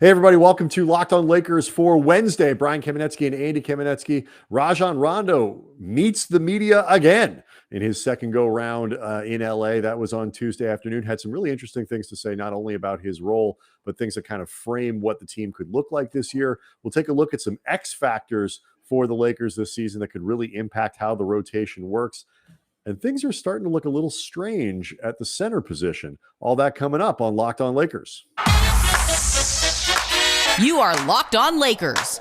Hey, everybody, welcome to Locked On Lakers for Wednesday. Brian Kamenetsky and Andy Kamenetsky. Rajon Rondo meets the media again in his second go-round in LA. That was on Tuesday afternoon. Had some really interesting things to say, not only about his role, but things that kind of frame what the team could look like this year. We'll take a look at some X factors for the Lakers this season that could really impact how the rotation works. And things are starting to look a little strange at the center position. All that coming up on Locked On Lakers. You are Locked On Lakers,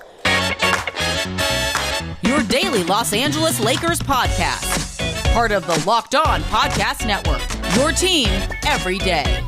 your daily Los Angeles Lakers podcast. Part of the Locked On Podcast Network, your team every day.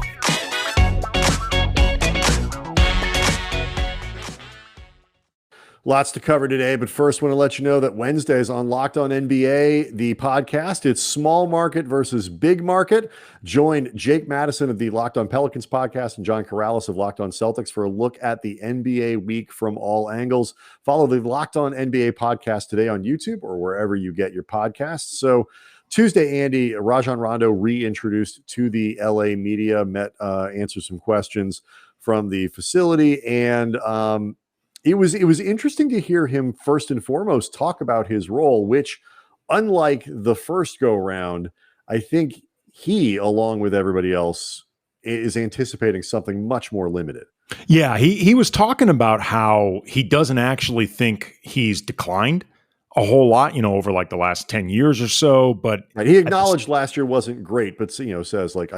Lots to cover today, but first I want to let you know that Wednesdays on Locked On NBA, the podcast, it's small market versus big market. Join Jake Madison of the Locked On Pelicans podcast and John Corrales of Locked On Celtics for a look at the NBA week from all angles. Follow the Locked On NBA podcast today on YouTube or wherever you get your podcasts. So Tuesday, Andy, Rajon Rondo reintroduced to the LA media, answered some questions from the facility, and It was interesting to hear him first and foremost talk about his role, which, unlike the first go round, I think he, along with everybody else, is anticipating something much more limited. Yeah, he was talking about how he doesn't actually think he's declined a whole lot, over like the last 10 years or so. But he acknowledged last year wasn't great, but says like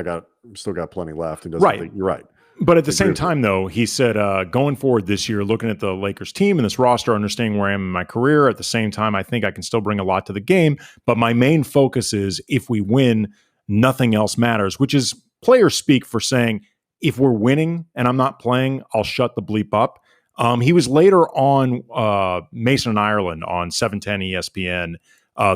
still got plenty left, and doesn't think you're right. But at the same time, though, he said, going forward this year, looking at the Lakers team and this roster, understanding where I am in my career, at the same time, I think I can still bring a lot to the game. But my main focus is if we win, nothing else matters, which is player speak for saying, if we're winning and I'm not playing, I'll shut the bleep up. He was later on Mason and Ireland on 710 ESPN,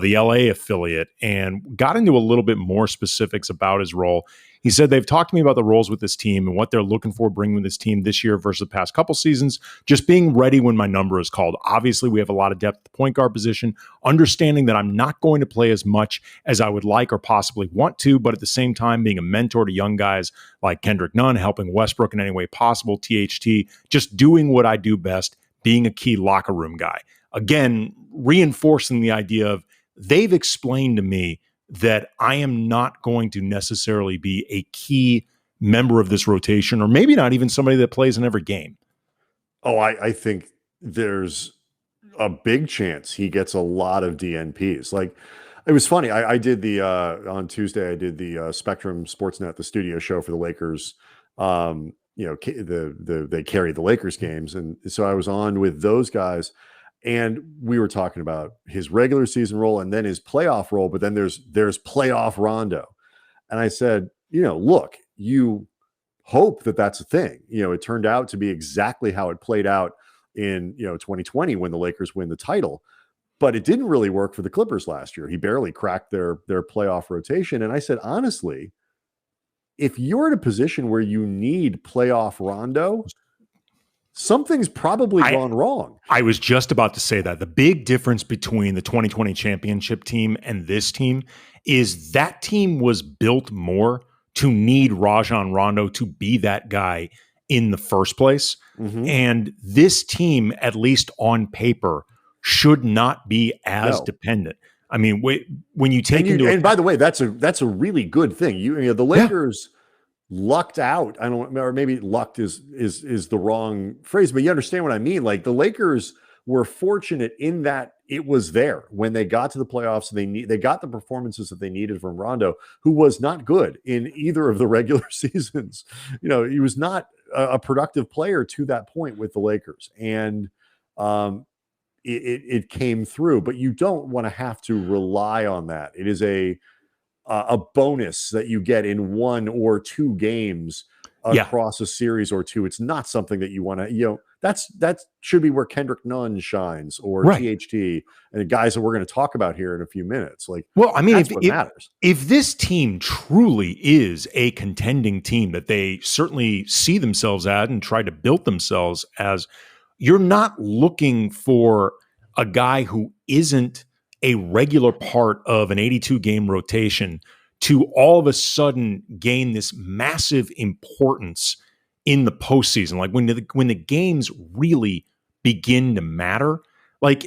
the LA affiliate, and got into a little bit more specifics about his role. He said they've talked to me about the roles with this team and what they're looking for bringing with this team this year versus the past couple seasons, just being ready when my number is called. Obviously, we have a lot of depth at the point guard position, understanding that I'm not going to play as much as I would like or possibly want to, but at the same time, being a mentor to young guys like Kendrick Nunn, helping Westbrook in any way possible, THT, just doing what I do best, being a key locker room guy. Again, reinforcing the idea of they've explained to me that I am not going to necessarily be a key member of this rotation, or maybe not even somebody that plays in every game. Oh, I think there's a big chance he gets a lot of DNPs. Like, it was funny. I did on Tuesday, I did the Spectrum Sportsnet, the studio show for the Lakers. They carry the Lakers games. And so I was on with those guys, and we were talking about his regular season role and then his playoff role, but then there's playoff Rondo. And I said, look, you hope that that's a thing. It turned out to be exactly how it played out in 2020 when the Lakers win the title, but it didn't really work for the Clippers last year. He barely cracked their playoff rotation. And I said, honestly, if you're in a position where you need playoff Rondo, something's probably gone wrong. I was just about to say that. The big difference between the 2020 championship team and this team is that team was built more to need Rajon Rondo to be that guy in the first place. Mm-hmm. And this team, at least on paper, should not be as dependent. I mean, when you take and by the way, that's a really good thing. The Lakers lucked out. I don't, or maybe lucked is the wrong phrase, but you understand what I mean. Like, the Lakers were fortunate in that it was there when they got to the playoffs. They got the performances that they needed from Rondo, who was not good in either of the regular seasons. He was not a productive player to that point with the Lakers, and it came through. But you don't want to have to rely on that. It is a bonus that you get in one or two games across a series or two. It's not something that you want to, that should be where Kendrick Nunn shines, or THT, and the guys that we're going to talk about here in a few minutes. Like, well, I mean, that's what matters. If this team truly is a contending team that they certainly see themselves at and try to build themselves as, you're not looking for a guy who isn't a regular part of an 82 game rotation to all of a sudden gain this massive importance in the postseason, like when the games really begin to matter. Like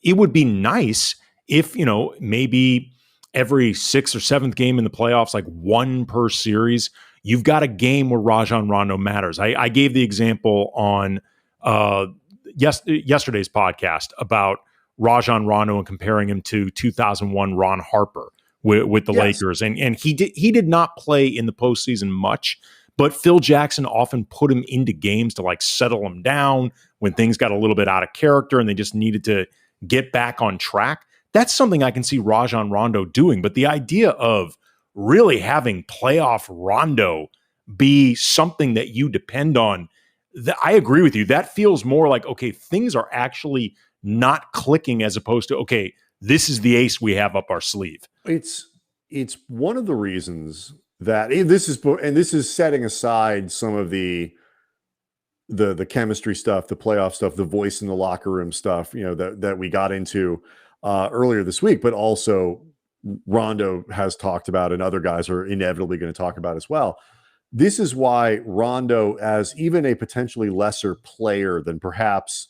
it would be nice if, maybe every sixth or seventh game in the playoffs, like one per series, you've got a game where Rajon Rondo matters. I gave the example on yesterday's podcast about Rajon Rondo and comparing him to 2001 Ron Harper with the Lakers. And he did not play in the postseason much, but Phil Jackson often put him into games to like settle him down when things got a little bit out of character and they just needed to get back on track. That's something I can see Rajon Rondo doing. But the idea of really having playoff Rondo be something that you depend on, I agree with you. That feels more like, okay, things are actually not clicking as opposed to, okay, this is the ace we have up our sleeve. It's one of the reasons that this is setting aside some of the chemistry stuff, the playoff stuff, the voice in the locker room stuff, that we got into earlier this week, but also Rondo has talked about and other guys are inevitably going to talk about as well. This is why Rondo, as even a potentially lesser player than perhaps,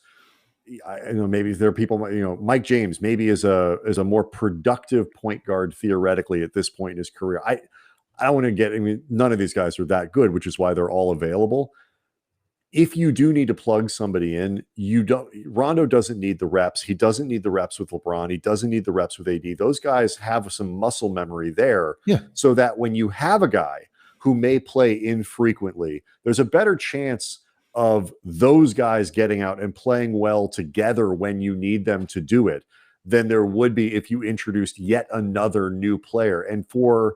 maybe there are people, Mike James maybe is a more productive point guard theoretically at this point in his career. I don't want to none of these guys are that good, which is why they're all available. If you do need to plug somebody in, Rondo doesn't need the reps. He doesn't need the reps with LeBron. He doesn't need the reps with AD. Those guys have some muscle memory there. Yeah. So that when you have a guy who may play infrequently, there's a better chance of those guys getting out and playing well together when you need them to do it than there would be if you introduced yet another new player. And for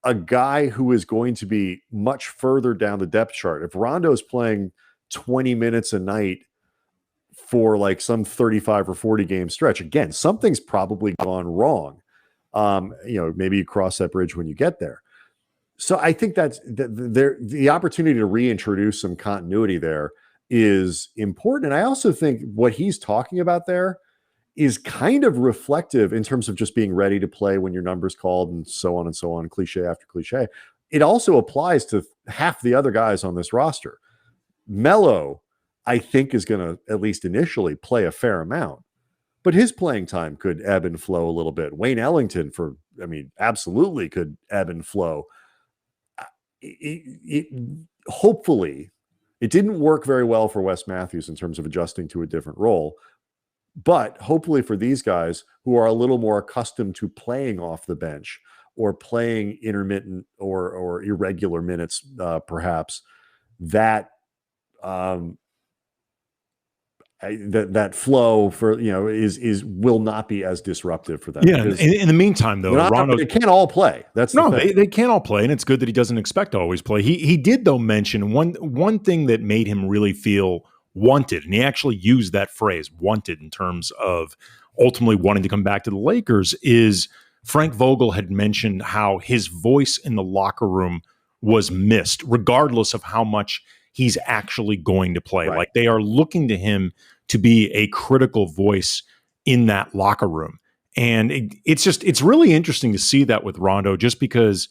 a guy who is going to be much further down the depth chart, if Rondo's playing 20 minutes a night for like some 35 or 40 game stretch, again, something's probably gone wrong. Maybe you cross that bridge when you get there. So I think the opportunity to reintroduce some continuity there is important. And I also think what he's talking about there is kind of reflective in terms of just being ready to play when your number's called and so on, cliche after cliche. It also applies to half the other guys on this roster. Melo, I think, is going to, at least initially, play a fair amount, but his playing time could ebb and flow a little bit. Wayne Ellington, absolutely could ebb and flow. Hopefully, it didn't work very well for Wes Matthews in terms of adjusting to a different role. But hopefully for these guys who are a little more accustomed to playing off the bench or playing intermittent or irregular minutes, perhaps, that that flow for is will not be as disruptive for them. Yeah. In the meantime, though, they can't all play. They can't all play, and it's good that he doesn't expect to always play. He did though mention one thing that made him really feel wanted, and he actually used that phrase "wanted" in terms of ultimately wanting to come back to the Lakers. Is Frank Vogel had mentioned how his voice in the locker room was missed, regardless of how much he's actually going to play. Right. Like they are looking to him to be a critical voice in that locker room. And it's really interesting to see that with Rondo, just because,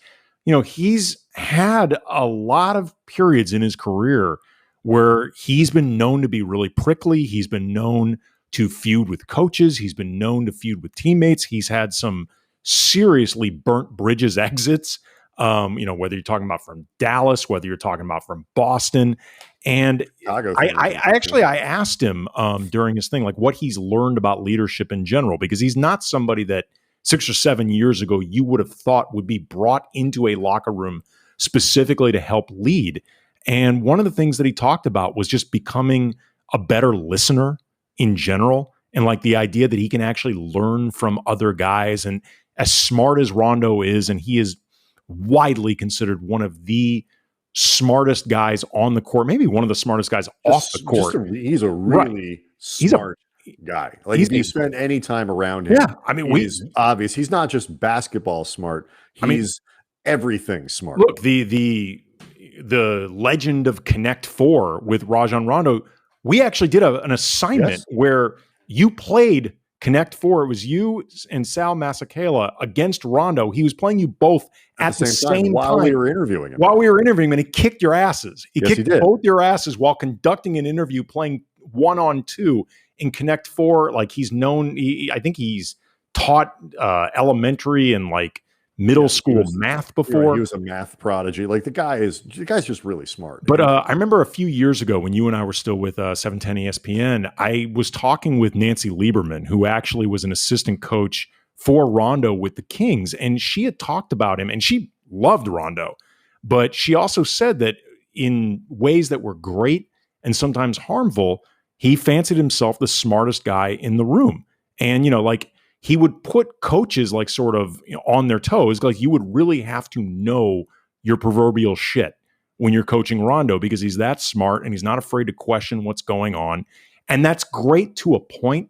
he's had a lot of periods in his career where he's been known to be really prickly. He's been known to feud with coaches. He's been known to feud with teammates. He's had some seriously burnt bridges exits. Whether you're talking about from Dallas, whether you're talking about from Boston. And I asked him during his thing, like what he's learned about leadership in general, because he's not somebody that 6 or 7 years ago you would have thought would be brought into a locker room specifically to help lead. And one of the things that he talked about was just becoming a better listener in general. And like the idea that he can actually learn from other guys. And as smart as Rondo is, and he is widely considered one of the smartest guys on the court, maybe one of the smartest guys off the court. He's a really smart guy. Like if you spend any time around him, he's obvious. He's not just basketball smart. He's everything smart. Look, the legend of Connect Four with Rajon Rondo, we actually did an assignment where you played Connect Four. It was you and Sal Masakela against Rondo. He was playing you both at the same time while we were interviewing him. While we were interviewing him, and he kicked your asses. He Yes, kicked both your asses while conducting an interview, playing 1-on-2 in Connect Four. Like, he's known. I think he's taught elementary and like middle school math before. He was a math prodigy. Like, the guy's just really smart. But I remember a few years ago when you and I were still with 710 ESPN, I was talking with Nancy Lieberman, who actually was an assistant coach for Rondo with the Kings. And she had talked about him, and she loved Rondo. But she also said that in ways that were great and sometimes harmful, he fancied himself the smartest guy in the room. And, like, he would put coaches like sort of on their toes. Like, you would really have to know your proverbial shit when you're coaching Rondo, because he's that smart and he's not afraid to question what's going on. And that's great to a point,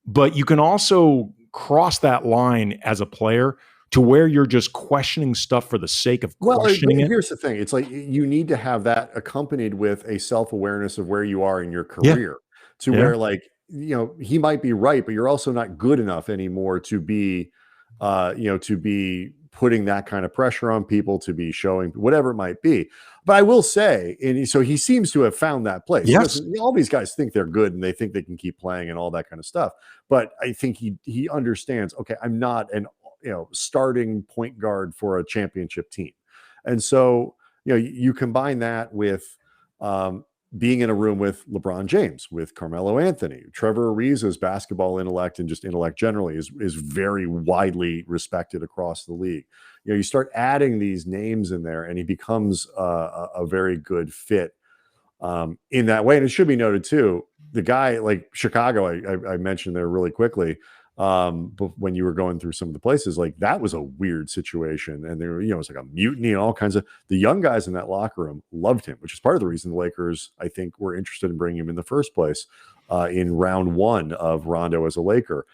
but you can also cross that line as a player to where you're just questioning stuff for the sake of questioning it. Here's the thing. It's like, you need to have that accompanied with a self-awareness of where you are in your career where, like, he might be right, but you're also not good enough anymore to be, to be putting that kind of pressure on people, to be showing whatever it might be. But I will say, and so he seems to have found that place. Yes. All these guys think they're good and they think they can keep playing and all that kind of stuff. But I think he understands, okay, I'm not an, starting point guard for a championship team. And so, you combine that with, being in a room with LeBron James, with Carmelo Anthony, Trevor Ariza's basketball intellect and just intellect generally is very widely respected across the league. You start adding these names in there, and he becomes a very good fit in that way. And it should be noted too, the guy like Chicago, I mentioned there really quickly. But when you were going through some of the places, like, that was a weird situation, and there, it was like a mutiny and all kinds of. The young guys in that locker room loved him, which is part of the reason the Lakers, I think, were interested in bringing him in the first place in round one of Rondo as a Laker.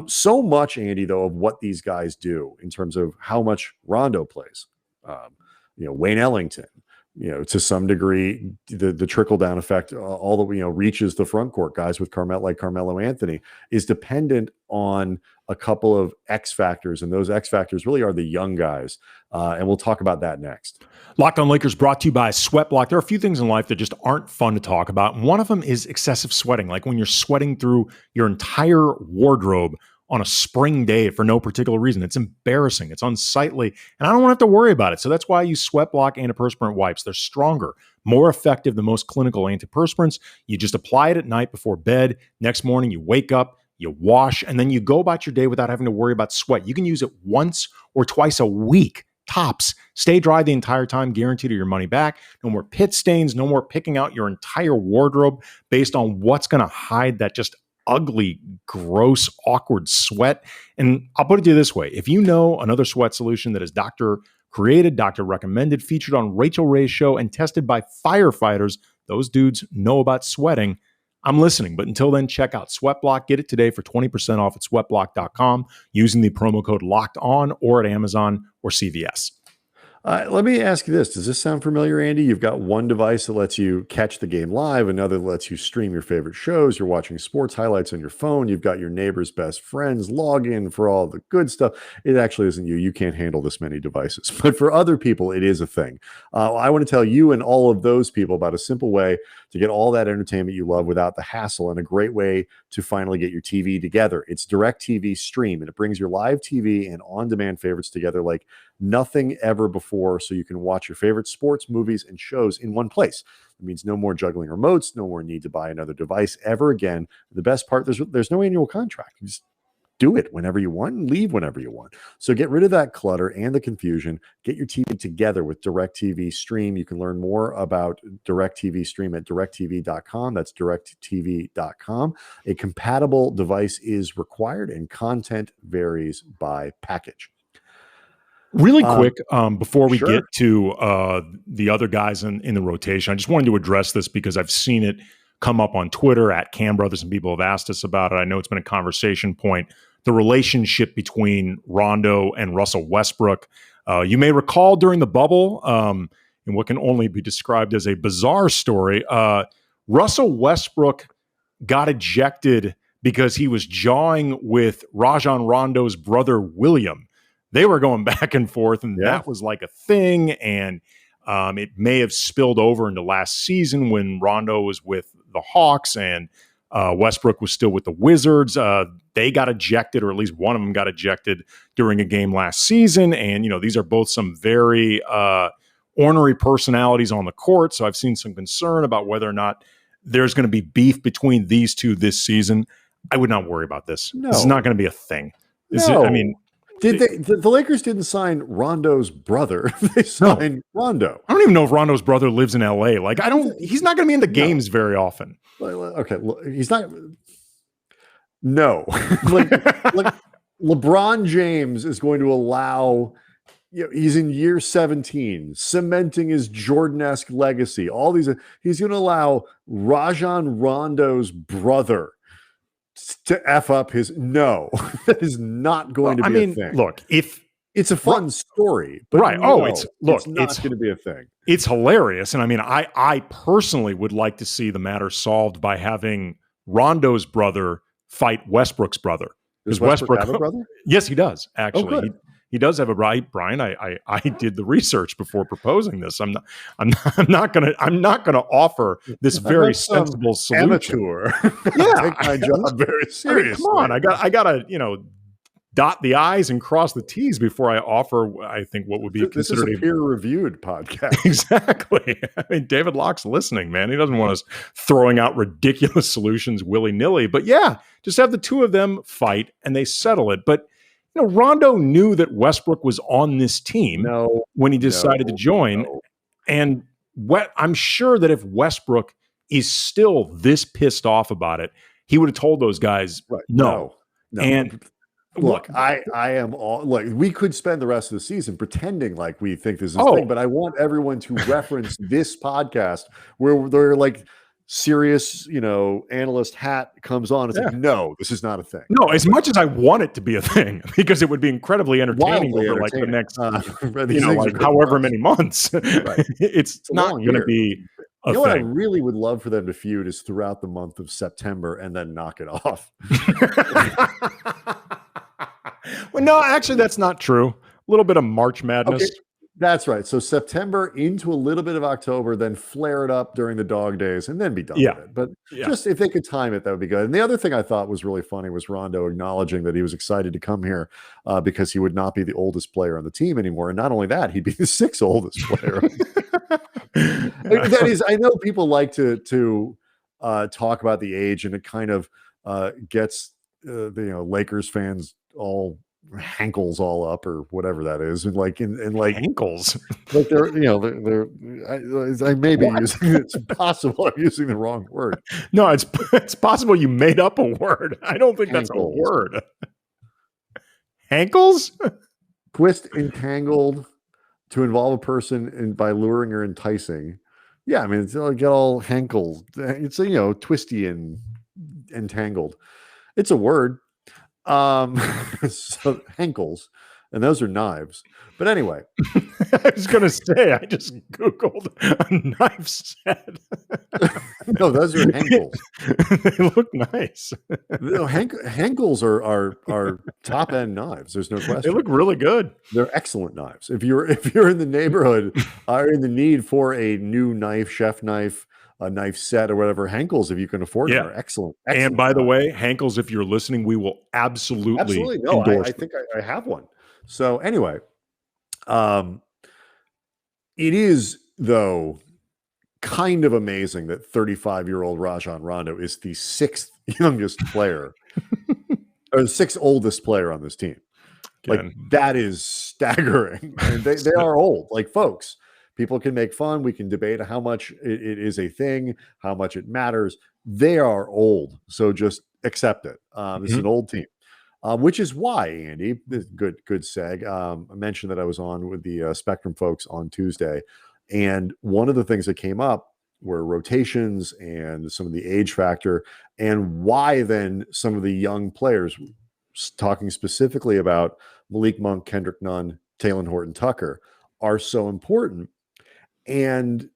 So much, Andy, though, of what these guys do in terms of how much Rondo plays. Wayne Ellington. To some degree, the trickle-down effect, all the reaches the front court. Guys with Carmelo Anthony is dependent on a couple of X factors, and those X factors really are the young guys. And we'll talk about that next. Locked On Lakers brought to you by Sweatblock. There are a few things in life that just aren't fun to talk about. And one of them is excessive sweating, like when you're sweating through your entire wardrobe on a spring day for no particular reason. It's embarrassing. It's unsightly. And I don't want to have to worry about it. So that's why I use Sweatblock antiperspirant wipes. They're stronger, more effective than most clinical antiperspirants. You just apply it at night before bed. Next morning, you wake up, you wash, and then you go about your day without having to worry about sweat. You can use it once or twice a week, tops. Stay dry the entire time, guaranteed your money back. No more pit stains, no more picking out your entire wardrobe based on what's going to hide that just ugly, gross, awkward sweat. And I'll put it to you this way. If you know another sweat solution that is doctor created, doctor recommended, featured on Rachel Ray's show, and tested by firefighters, those dudes know about sweating, I'm listening. But until then, check out Sweatblock. Get it today for 20% off at sweatblock.com using the promo code LOCKEDON, or at Amazon or CVS. Let me ask you this. Does this sound familiar, Andy? You've got one device that lets you catch the game live, another that lets you stream your favorite shows. You're watching sports highlights on your phone. You've got your neighbor's best friends log in for all the good stuff. It actually isn't you. You can't handle this many devices. But for other people, it is a thing. I want to tell you and all of those people about a simple way to get all that entertainment you love without the hassle, and a great way to finally get your TV together. It's DirecTV Stream, and it brings your live TV and on-demand favorites together like nothing ever before, so you can watch your favorite sports, movies, and shows in one place. It means no more juggling remotes, no more need to buy another device ever again. The best part, there's no annual contract. You just do it whenever you want and leave whenever you want. So get rid of that clutter and the confusion. Get your TV together with DirecTV Stream. You can learn more about DirecTV Stream at directtv.com. That's directtv.com. A compatible device is required, and content varies by package. Really quick, before we sure. get to the other guys in the rotation, I just wanted to address this because I've seen it come up on Twitter at Cam Brothers, and people have asked us about it. I know it's been a conversation point. The relationship between Rondo and Russell Westbrook. You may recall during the bubble, in what can only be described as a bizarre story, Russell Westbrook got ejected because he was jawing with Rajon Rondo's brother, William. They were going back and forth, and that was like a thing. And it may have spilled over into last season when Rondo was with the Hawks and Westbrook was still with the Wizards. They got ejected, or at least one of them got ejected during a game last season. And, these are both some very ornery personalities on the court. So I've seen some concern about whether or not there's going to be beef between these two this season. I would not worry about this. No. This is not going to be a thing. The Lakers didn't sign Rondo's brother. They signed Rondo. I don't even know if Rondo's brother lives in LA. He's not going to be in the games very often. Okay. He's not. No, like LeBron James is going to allow, he's in year 17, cementing his Jordan-esque legacy. All these, he's going to allow Rajon Rondo's brother to F up his. No, that is not going to be a thing. Look, if it's a fun story, but right. No, it's not going to be a thing. It's hilarious. And I personally would like to see the matter solved by having Rondo's brother fight Westbrook's brother. Does Westbrook have a brother? Yes, he does. Actually, Oh, he does have a brother. Brian, I did the research before proposing this. I'm not gonna offer this very sensible solution. Amateur. Yeah, Take my job very seriously. Come on, I gotta dot the I's and cross the T's before I offer, I think, what would be considered this is a peer-reviewed podcast. Exactly. I mean, David Locke's listening, man. He doesn't want us throwing out ridiculous solutions willy-nilly. But yeah, just have the two of them fight and they settle it. But Rondo knew that Westbrook was on this team when he decided to join. And I'm sure that if Westbrook is still this pissed off about it, he would have told those guys, no. And look, I am all like, we could spend the rest of the season pretending like we think this is a thing, but I want everyone to reference this podcast where they're like serious, analyst hat comes on. It's like, no, this is not a thing. No, as much as I want it to be a thing, because it would be incredibly entertaining over like the next, however many months. Right. It's not going to be a thing. What I really would love for them to feud is throughout the month of September and then knock it off. Well, no, actually, that's not true. A little bit of March Madness. Okay. That's right. So September into a little bit of October, then flare it up during the dog days and then be done with it. But just if they could time it, that would be good. And the other thing I thought was really funny was Rondo acknowledging that he was excited to come here because he would not be the oldest player on the team anymore. And not only that, he'd be the sixth oldest player. That is, I know people like to talk about the age, and it kind of gets the Lakers fans all hankles all up or whatever that is, and like hankles, like they're I may be using, it's possible I'm using the wrong word. No, it's possible you made up a word. I don't think that's a word. Hankles? Twist, entangled, to involve a person by luring or enticing. Yeah, I mean, it's get all hankled. It's twisty and entangled. It's a word. So hankles, and those are knives. But anyway, I was going to say, I just Googled a knife set. No, those are hankles. They look nice. No, hankles are top end knives. There's no question. They look really good. They're excellent knives. If you're in the neighborhood, are in the need for a new knife, chef knife, a knife set or whatever, Hankels, if you can afford it, are excellent. And by the way, Hankels, if you're listening, we will absolutely no, endorse I think I have one. So anyway, it is though kind of amazing that 35-year-old Rajon Rondo is the sixth youngest player or the sixth oldest player on this team. Like that is staggering. And they are old, like folks. People can make fun. We can debate how much it is a thing, how much it matters. They are old, so just accept it. This is an old team, which is why, Andy, good seg. I mentioned that I was on with the Spectrum folks on Tuesday, and one of the things that came up were rotations and some of the age factor, and why then some of the young players, talking specifically about Malik Monk, Kendrick Nunn, Talen Horton-Tucker, are so important. And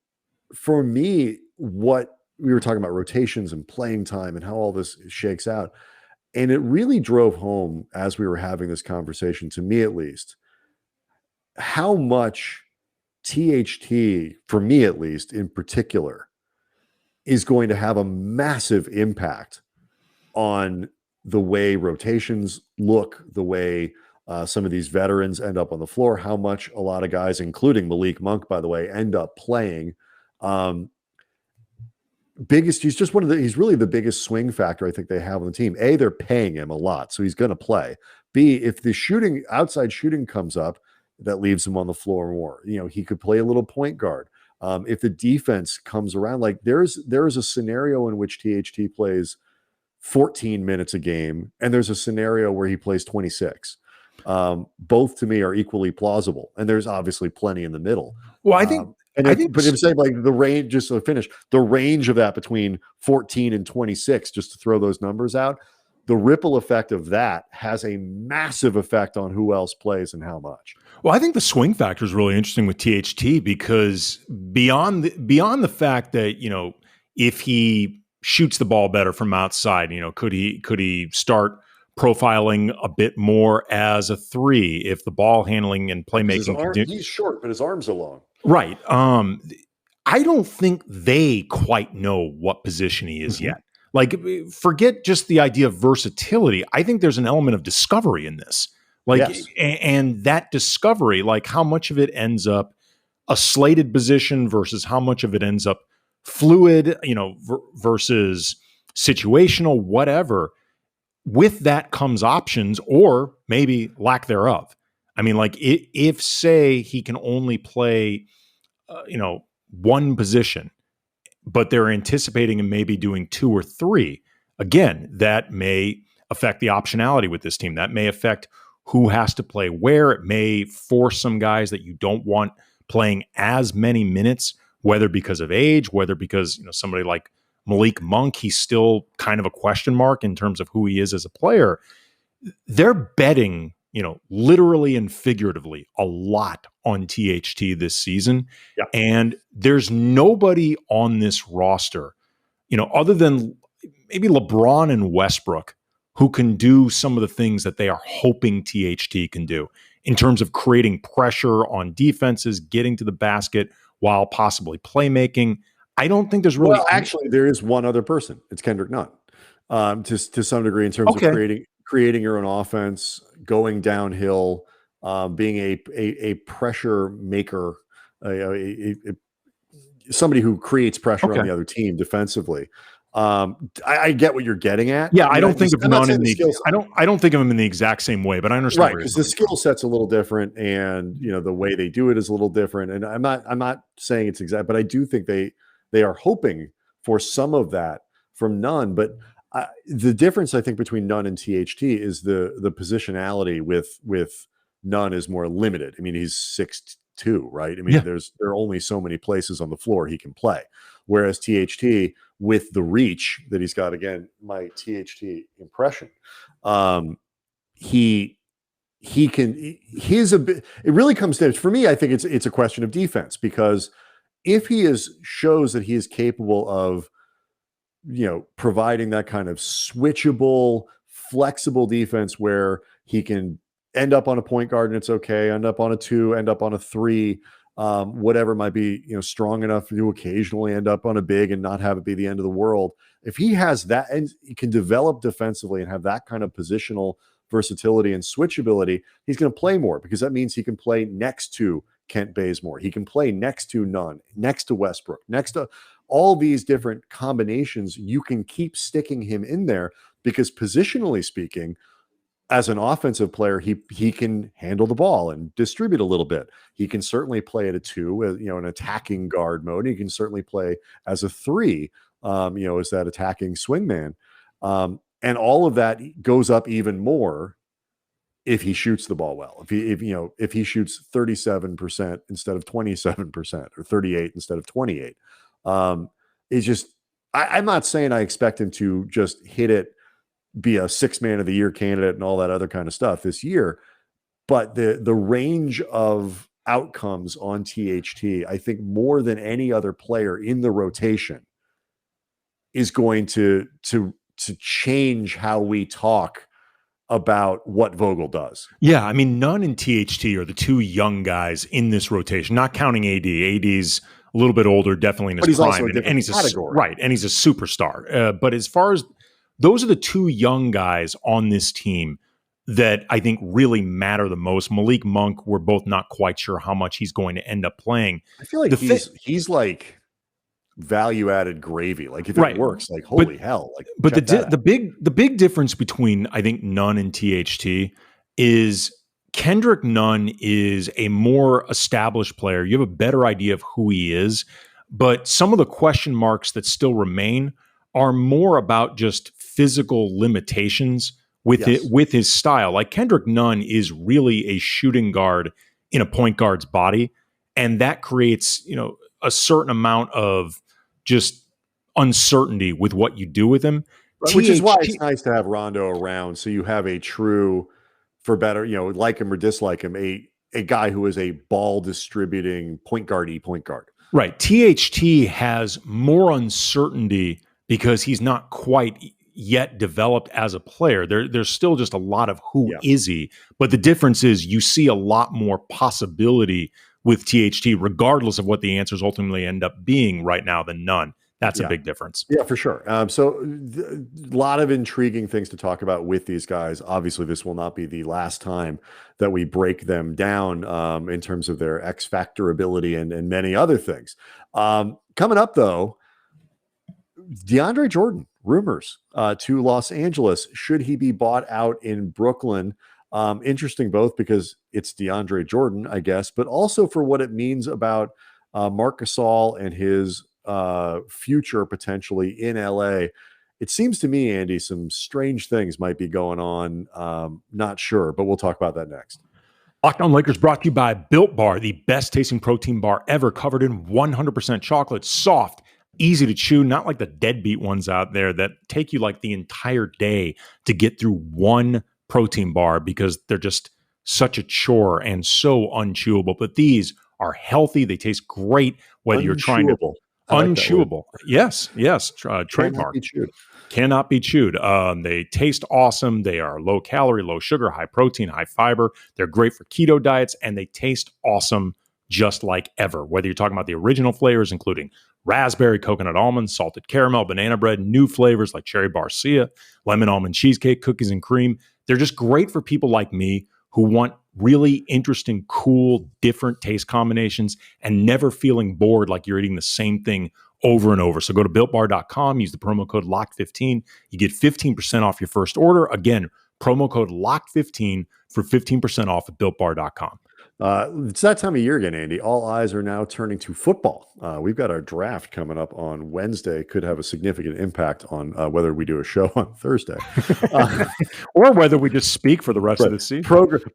for me, what we were talking about rotations and playing time and how all this shakes out. And it really drove home as we were having this conversation, to me at least, how much THT, for me at least in particular, is going to have a massive impact on the way rotations look, the way some of these veterans end up on the floor, how much a lot of guys, including Malik Monk, by the way, end up playing. He's really the biggest swing factor I think they have on the team. A, they're paying him a lot, so he's going to play. B, if the outside shooting comes up, that leaves him on the floor more. He could play a little point guard. If the defense comes around, like there is a scenario in which THT plays 14 minutes a game, and there's a scenario where he plays 26. Both to me are equally plausible, and there's obviously plenty in the middle. Well, I think but I'm saying, like, the range, just to finish, the range of that between 14 and 26, just to throw those numbers out, the ripple effect of that has a massive effect on who else plays and how much. Well, I think the swing factor is really interesting with THT, because beyond the fact that, if he shoots the ball better from outside, could he start profiling a bit more as a three if the ball handling and playmaking. He's short, but his arms are long. Right. I don't think they quite know what position he is yet. Like, forget just the idea of versatility. I think there's an element of discovery in this. Yes. And that discovery, like how much of it ends up a slated position versus how much of it ends up fluid, versus situational, whatever. With that comes options, or maybe lack thereof. I mean, like if say he can only play, one position, but they're anticipating him maybe doing two or three, again, that may affect the optionality with this team. That may affect who has to play where. It may force some guys that you don't want playing as many minutes, whether because of age, whether because, somebody like Malik Monk, he's still kind of a question mark in terms of who he is as a player. They're betting, literally and figuratively a lot on THT this season. Yeah. And there's nobody on this roster, other than maybe LeBron and Westbrook, who can do some of the things that they are hoping THT can do in terms of creating pressure on defenses, getting to the basket while possibly playmaking. I don't think there's really... Well, actually, there is one other person. It's Kendrick Nunn, to some degree, in terms of creating your own offense, going downhill, being a pressure maker, somebody who creates pressure on the other team defensively. I get what you're getting at. Yeah, I don't think of Nunn in the... I don't think of him in the exact same way, but I understand. Right, because the skill set's a little different, and the way they do it is a little different. And I'm not saying it's exact, but I do think they are hoping for some of that from Nunn. But the difference, I think, between Nunn and THT is the positionality with Nunn is more limited. I mean, he's 6'2", right? I mean, there are only so many places on the floor he can play. Whereas THT, with the reach that he's got, again, my THT impression, it really comes down, for me, I think it's a question of defense, because if he shows that he is capable of, providing that kind of switchable, flexible defense where he can end up on a point guard and it's okay, end up on a 2, end up on a 3, whatever might be, strong enough to occasionally end up on a big and not have it be the end of the world. If he has that, and he can develop defensively and have that kind of positional versatility and switchability, he's going to play more, because that means he can play next to Kent Bazemore. He can play next to Nunn, next to Westbrook, next to all these different combinations. You can keep sticking him in there, because positionally speaking, as an offensive player, he can handle the ball and distribute a little bit. He can certainly play at a 2, an attacking guard mode. He can certainly play as a 3, as that attacking swingman. And all of that goes up even more if he shoots the ball well. If he shoots 37% instead of 27%, or 38 instead of 28, it's just, I'm not saying I expect him to just hit it, be a 6 man of the year candidate and all that other kind of stuff this year, but the range of outcomes on THT, I think more than any other player in the rotation, is going to change how we talk about what Vogel does. Yeah, I mean, Nunn and THT are the two young guys in this rotation, not counting AD. AD's a little bit older, definitely in his prime, and he's category. Right, and he's a superstar. But as far as those are the two young guys on this team that I think really matter the most. Malik Monk, we're both not quite sure how much he's going to end up playing. I feel like he's like value-added gravy. Like if it works, like holy hell! Like, but the big difference between I think Nunn and THT is Kendrick Nunn is a more established player. You have a better idea of who he is, but some of the question marks that still remain are more about just physical limitations with his style. Like Kendrick Nunn is really a shooting guard in a point guard's body, and that creates, a certain amount of just uncertainty with what you do with him. Right, which is why it's nice to have Rondo around, so you have a true, for better, like him or dislike him, a guy who is a ball distributing point guard. Right. THT has more uncertainty because he's not quite yet developed as a player. There's still just a lot of who is he, but the difference is you see a lot more possibility with THT, regardless of what the answers ultimately end up being right now than Nunn. That's a big difference. Yeah, for sure. So a lot of intriguing things to talk about with these guys. Obviously, this will not be the last time that we break them down in terms of their X factor ability and many other things. Coming up, though, DeAndre Jordan, rumors to Los Angeles. Should he be bought out in Brooklyn? Interesting both because it's DeAndre Jordan, I guess, but also for what it means about Marc Gasol and his future potentially in LA. It seems to me, Andy, some strange things might be going on. Not sure, but we'll talk about that next. Locked On Lakers brought to you by Built Bar, the best tasting protein bar ever, covered in 100% chocolate, soft, easy to chew, not like the deadbeat ones out there that take you like the entire day to get through one protein bar because they're just such a chore and so unchewable. But these are healthy. They taste great, whether you're trying to unchewable. Yes. Trademark. Cannot be chewed. They taste awesome. They are low calorie, low sugar, high protein, high fiber. They're great for keto diets, and they taste awesome just like ever. Whether you're talking about the original flavors, including raspberry, coconut almond, salted caramel, banana bread, new flavors like cherry barcia, lemon almond cheesecake, cookies and cream. They're just great for people like me who want really interesting, cool, different taste combinations and never feeling bored like you're eating the same thing over and over. So go to BuiltBar.com, use the promo code LOCKED15. You get 15% off your first order. Again, promo code LOCKED15 for 15% off at BuiltBar.com. It's that time of year again, Andy. All eyes are now turning to football. We've got our draft coming up on Wednesday. Could have a significant impact on whether we do a show on Thursday. Or whether we just speak for the rest of the season.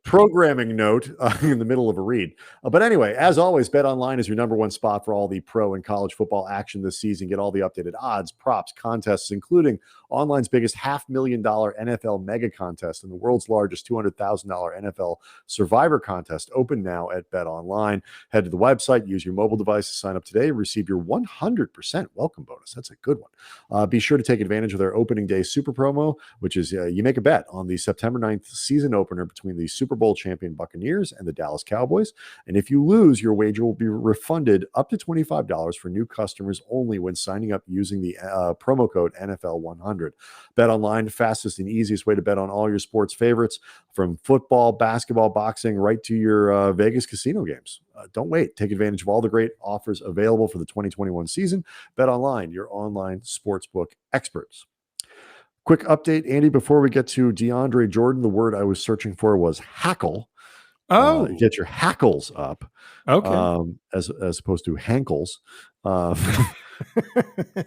Programming note in the middle of a read. But anyway, as always, BetOnline is your number one spot for all the pro and college football action this season. Get all the updated odds, props, contests, including online's biggest $500,000 NFL mega contest and the world's largest $200,000 NFL Survivor contest. Open now at BetOnline. Head to the website, use your mobile device to sign up today, receive your 100% welcome bonus. That's a good one. Be sure to take advantage of their opening day super promo, which is you make a bet on the September 9th season opener between the Super Bowl champion Buccaneers and the Dallas Cowboys. And if you lose, your wager will be refunded up to $25 for new customers only when signing up using the promo code NFL100. BetOnline, fastest and easiest way to bet on all your sports favorites, from football, basketball, boxing, right to your Vegas casino games. Don't wait. Take advantage of all the great offers available for the 2021 season. BetOnline, your online sportsbook experts. Quick update, Andy, before we get to DeAndre Jordan, the word I was searching for was hackle. Get your hackles up. Okay. As opposed to hankles.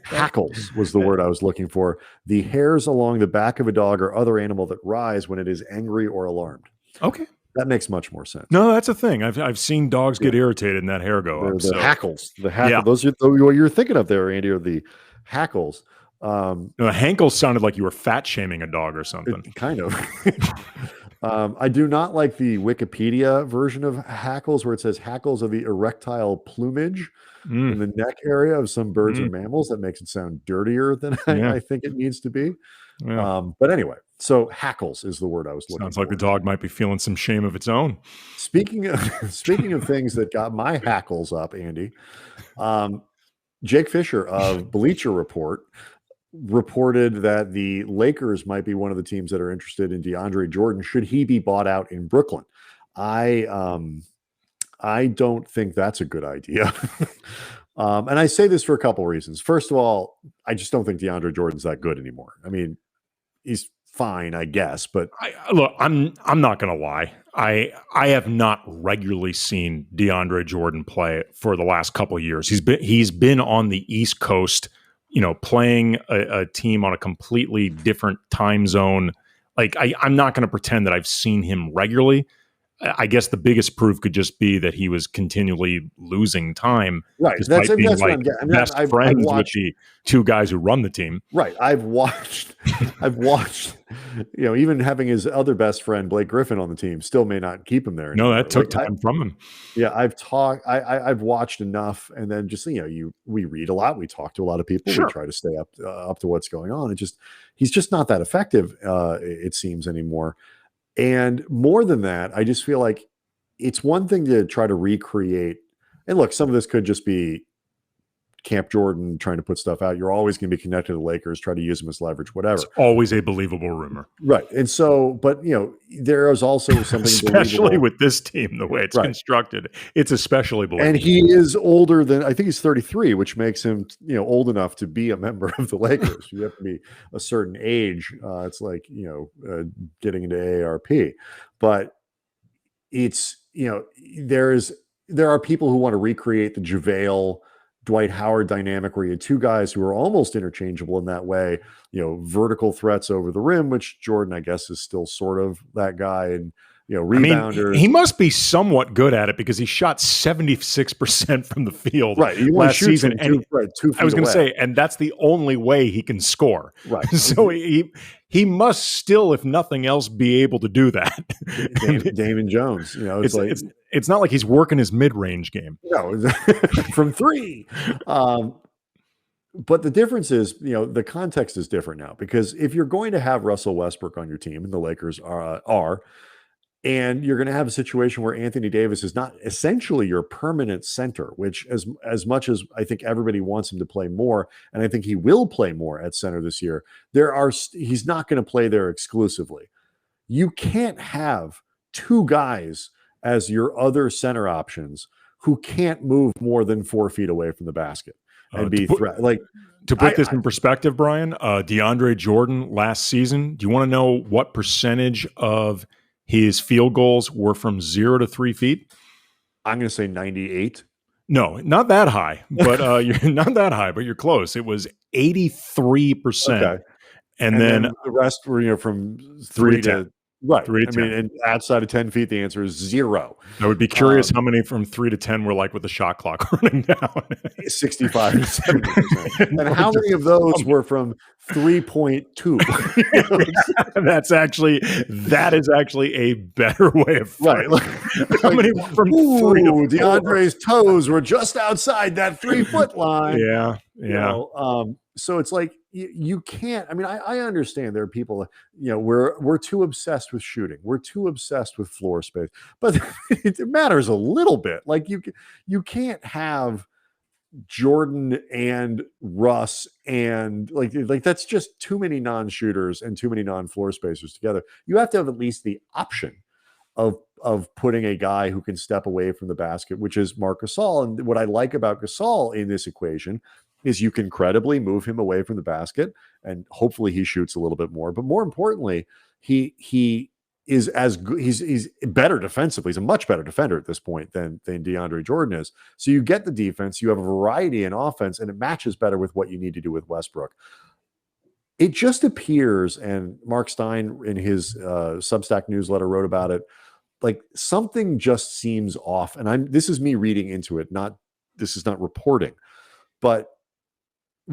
Hackles was the word I was looking for. The hairs along the back of a dog or other animal that rise when it is angry or alarmed. Okay. That makes much more sense. No, that's a thing. I've seen dogs get irritated and that hair go up. The hackles. The hackles. Yeah. Those are what you're thinking of there, Andy, are the hackles. No, hankles sounded like you were fat shaming a dog or something. Kind of. I do not like the Wikipedia version of hackles where it says hackles of the erectile plumage in the neck area of some birds or mammals. That makes it sound dirtier than Yeah. I think it needs to be. Yeah. But anyway, so hackles is the word I was looking Sounds like for. the dog might be feeling some shame of its own. Speaking of things that got my hackles up, Andy, Jake Fisher of Bleacher Report reported that the Lakers might be one of the teams that are interested in DeAndre Jordan should he be bought out in Brooklyn. I don't think that's a good idea. And I say this for a couple of reasons. First of all, I just don't think DeAndre Jordan's that good anymore. I mean, he's fine, I guess, but Look, I'm not going to lie. I have not regularly seen DeAndre Jordan play for the last couple of years. He's been on the East Coast, playing a team on a completely different time zone. Like I'm not going to pretend that I've seen him regularly. I guess the biggest proof could just be that he was continually losing time, right? Despite being that's like what I'm best friends with the two guys who run the team. Right. I've watched, even having his other best friend Blake Griffin on the team still may not keep him there anymore. No, that took time from him. Yeah, I've watched enough, and then just we read a lot, we talk to a lot of people, Sure. We try to stay up to what's going on. He's just not that effective, it seems, anymore. And more than that, I just feel like it's one thing to try to recreate. And look, some of this could just be Camp Jordan trying to put stuff out. You're always going to be connected to the Lakers, try to use them as leverage, whatever. It's always a believable rumor. Right. And so, but there is also something especially with this team, the way it's constructed, it's especially believable. And he is older than, I think he's 33, which makes him, old enough to be a member of the Lakers. You have to be a certain age. It's like, getting into AARP, but it's, there are people who want to recreate the JaVale Dwight Howard dynamic where you had two guys who are almost interchangeable in that way, vertical threats over the rim, which Jordan, I guess, is still sort of that guy. And, rebounders. I mean, he must be somewhat good at it because he shot 76% from the field last season. And 2 feet I was going to away. say, and that's the only way he can score. Right. So he must still, if nothing else, be able to do that. Damon Jones, it's not like he's working his mid-range game. No, from three. But the difference is, the context is different now, because if you're going to have Russell Westbrook on your team, and the Lakers are, and you're going to have a situation where Anthony Davis is not essentially your permanent center, which as much as I think everybody wants him to play more, and I think he will play more at center this year, he's not going to play there exclusively. You can't have two guys as your other center options who can't move more than 4 feet away from the basket and be threat. Like, to put this in perspective, Brian, DeAndre Jordan last season, do you want to know what percentage of his field goals were from 0 to 3 feet? I'm going to say 98. No, not that high, but you're not that high, but you're close. It was 83%. Okay. And then the rest were, from 3 to 10. Right. 3 to 10. mean, and outside of 10 feet, the answer is 0. I would be curious how many from 3 to 10 were like with the shot clock running down. 65 to 70%. And how many of those were from 3.2? That is actually a better way of right. How many were from 3 to 4? DeAndre's toes were just outside that 3-foot line. Yeah. So it's like you can't. I mean, I understand there are people. We're too obsessed with shooting. We're too obsessed with floor space. But it matters a little bit. Like you can't have Jordan and Russ and like that's just too many non-shooters and too many non-floor spacers together. You have to have at least the option of putting a guy who can step away from the basket, which is Marc Gasol. And what I like about Gasol in this equation is you can credibly move him away from the basket, and hopefully he shoots a little bit more. But more importantly, he is as good. He's better defensively. He's a much better defender at this point than DeAndre Jordan is. So you get the defense, you have a variety in offense, and it matches better with what you need to do with Westbrook. It just appears, and Mark Stein in his Substack newsletter wrote about it, like something just seems off. And this is me reading into it, this is not reporting, but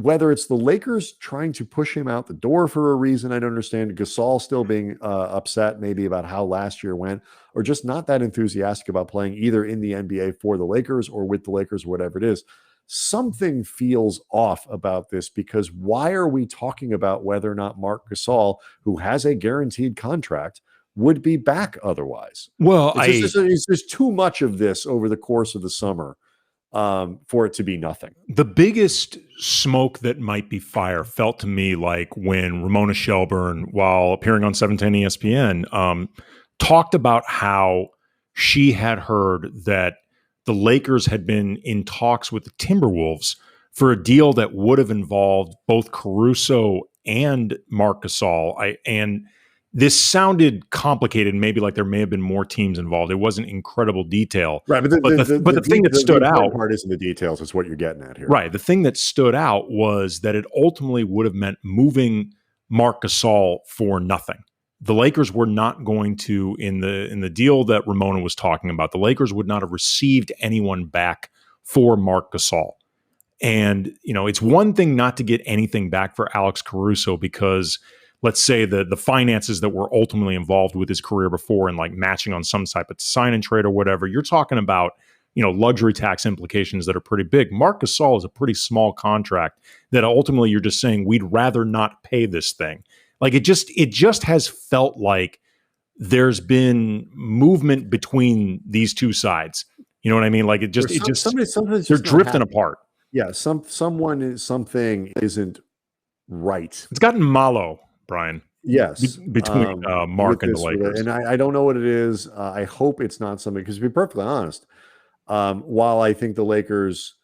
whether it's the Lakers trying to push him out the door for a reason I don't understand, Gasol still being upset maybe about how last year went, or just not that enthusiastic about playing either in the NBA for the Lakers or with the Lakers, whatever it is. Something feels off about this, because why are we talking about whether or not Marc Gasol, who has a guaranteed contract, would be back otherwise? Well, there's too much of this over the course of the summer for it to be nothing. The biggest smoke that might be fire felt to me like when Ramona Shelburne, while appearing on 710 ESPN, talked about how she had heard that the Lakers had been in talks with the Timberwolves for a deal that would have involved both Caruso and Marc Gasol. And this sounded complicated, maybe like there may have been more teams involved. It wasn't incredible detail. Right, but the thing that stood out part isn't the details, it's what you're getting at here. Right. The thing that stood out was that it ultimately would have meant moving Marc Gasol for nothing. The Lakers were not going to, in the deal that Ramona was talking about, the Lakers would not have received anyone back for Marc Gasol. And, it's one thing not to get anything back for Alex Caruso, because let's say the finances that were ultimately involved with his career before and like matching on some type of sign and trade or whatever, you're talking about, luxury tax implications that are pretty big. Marc Gasol is a pretty small contract that ultimately you're just saying we'd rather not pay this thing. Like it just has felt like there's been movement between these two sides. You know what I mean? Like they're drifting apart. Yeah. Something isn't right. It's gotten malo, Brian. Yes. Between Mark and the Lakers. And I don't know what it is. I hope it's not something, because to be perfectly honest, while I think the Lakers,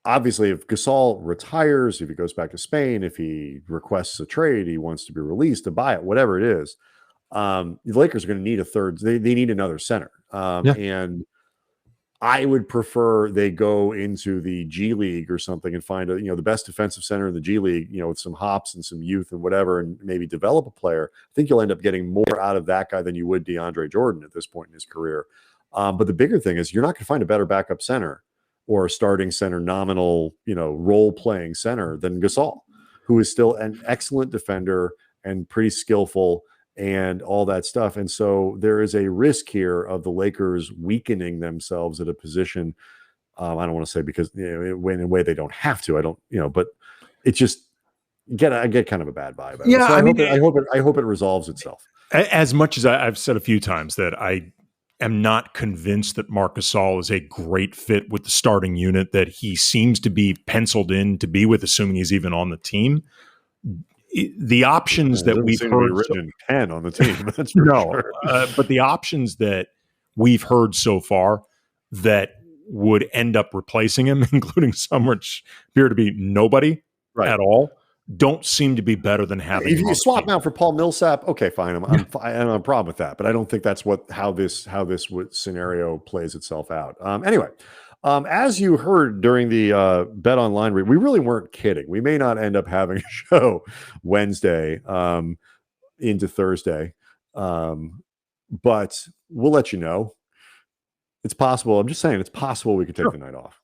obviously, if Gasol retires, if he goes back to Spain, if he requests a trade, he wants to be released, to buy it, whatever it is, the Lakers are going to need a third. They need another center. And I would prefer they go into the G League or something and find the best defensive center in the G League, with some hops and some youth and whatever, and maybe develop a player. I think you'll end up getting more out of that guy than you would DeAndre Jordan at this point in his career. But the bigger thing is you're not going to find a better backup center or a starting center, nominal, role-playing center than Gasol, who is still an excellent defender and pretty skillful and all that stuff. And so there is a risk here of the Lakers weakening themselves at a position. I don't want to say because in a way they don't have to. I don't, but it just I get kind of a bad vibe. Yeah, so I hope it resolves itself. As much as I've said a few times that I am not convinced that Marc Gasol is a great fit with the starting unit that he seems to be penciled in to be with, assuming he's even on the team. The options that we've heard written 10 on the team. That's for sure. But the options that we've heard so far that would end up replacing him, including some which appear to be nobody at all, don't seem to be better than having. If you swap him out for Paul Millsap, okay, fine. I don't have a problem with that, but I don't think that's how this scenario plays itself out. Anyway. As you heard during the Bet Online read, we really weren't kidding. We may not end up having a show Wednesday into Thursday, but we'll let you know. It's possible. I'm just saying it's possible we could take the night off.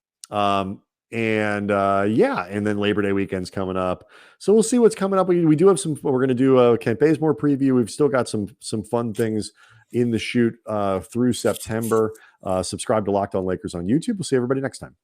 And then Labor Day weekend's coming up. So we'll see what's coming up. We do have we're going to do a Kent Bazemore preview. We've still got some fun things in the shoot through September. Subscribe to Locked On Lakers on YouTube. We'll see everybody next time.